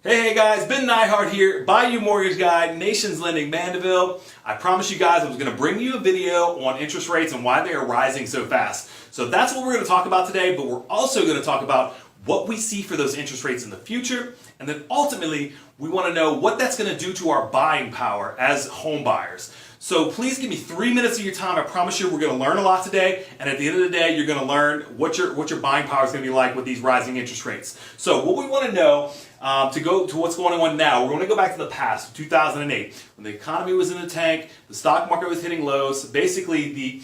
Hey guys, Ben Nyhart here, Bayou Mortgage Guy, Nations Lending Mandeville. I promised you guys I was going to bring you a video on interest rates and why they are rising so fast. So that's what we're going to talk about today, but we're also going to talk about what we see for those interest rates in the future, and then ultimately we want to know what that's going to do to our buying power as home buyers. So please give me 3 minutes of your time. I promise you we're going to learn a lot today, and at the end of the day you're going to learn what your buying power is going to be like with these rising interest rates. So what we want to know, to go to what's going on now, we're going to go back to the past, 2008, when the economy was in the tank, the stock market was hitting lows. Basically, the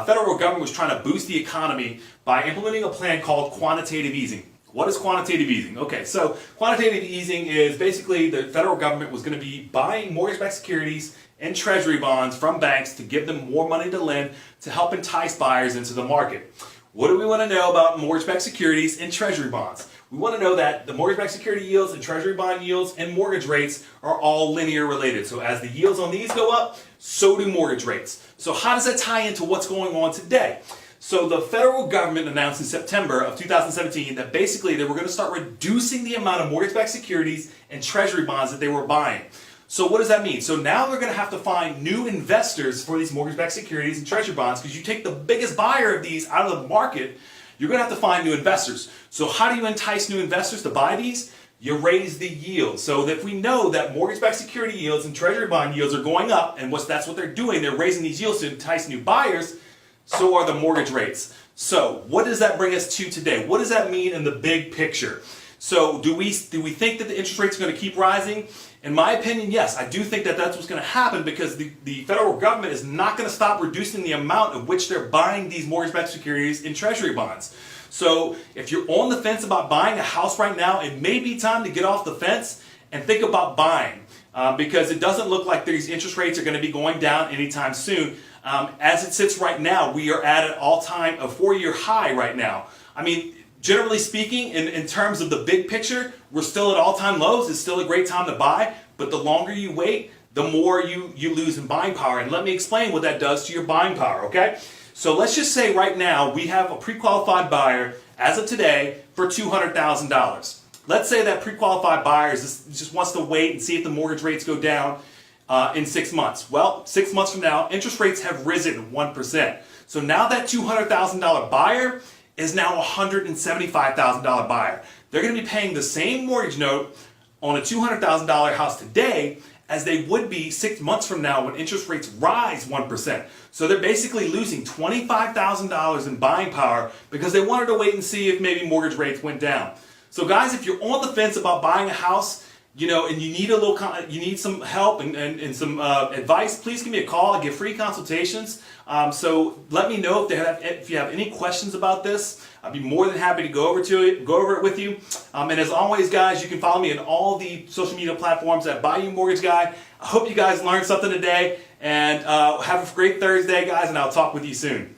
federal government was trying to boost the economy by implementing a plan called quantitative easing. What is quantitative easing? Okay, so quantitative easing is basically the federal government was going to be buying mortgage-backed securities and treasury bonds from banks to give them more money to lend to help entice buyers into the market. What do we want to know about mortgage-backed securities and treasury bonds? We want to know that the mortgage-backed security yields and treasury bond yields and mortgage rates are all linear related. So as the yields on these go up, so do mortgage rates. So how does that tie into what's going on today? So the federal government announced in September of 2017 that basically they were going to start reducing the amount of mortgage-backed securities and treasury bonds that they were buying. So what does that mean? So now they're going to have to find new investors for these mortgage-backed securities and treasury bonds, because you take the biggest buyer of these out of the market, you're going to have to find new investors. So how do you entice new investors to buy these? You raise the yield. So if we know that mortgage-backed security yields and treasury bond yields are going up, and that's what they're doing, they're raising these yields to entice new buyers, so are the mortgage rates. So what does that bring us to today? What does that mean in the big picture? So do we think that the interest rates are going to keep rising? In my opinion, yes. I do think that that's what's going to happen, because the federal government is not going to stop reducing the amount of which they're buying these mortgage-backed securities and treasury bonds. So if you're on the fence about buying a house right now, it may be time to get off the fence and think about buying, because it doesn't look like these interest rates are going to be going down anytime soon. As it sits right now, we are at an all-time, a 4-year high right now. I mean, generally speaking, in terms of the big picture, we're still at all-time lows. It's still a great time to buy, but the longer you wait, the more you lose in buying power. And let me explain what that does to your buying power, okay? So let's just say right now we have a pre-qualified buyer as of today for $200,000. Let's say that pre-qualified buyer just wants to wait and see if the mortgage rates go down in 6 months. Well, 6 months from now, interest rates have risen 1%. So now that $200,000 buyer is now a $175,000 buyer. They're going to be paying the same mortgage note on a $200,000 house today as they would be 6 months from now when interest rates rise 1%. So they're basically losing $25,000 in buying power because they wanted to wait and see if maybe mortgage rates went down. So guys, if you're on the fence about buying a house, and you need some help and some advice, please give me a call. I give free consultations. So let me know if you have any questions about this. I'd be more than happy to go over it with you. And as always, guys, you can follow me on all the social media platforms at Bayou Mortgage Guy. I hope you guys learned something today, and have a great Thursday, guys, and I'll talk with you soon.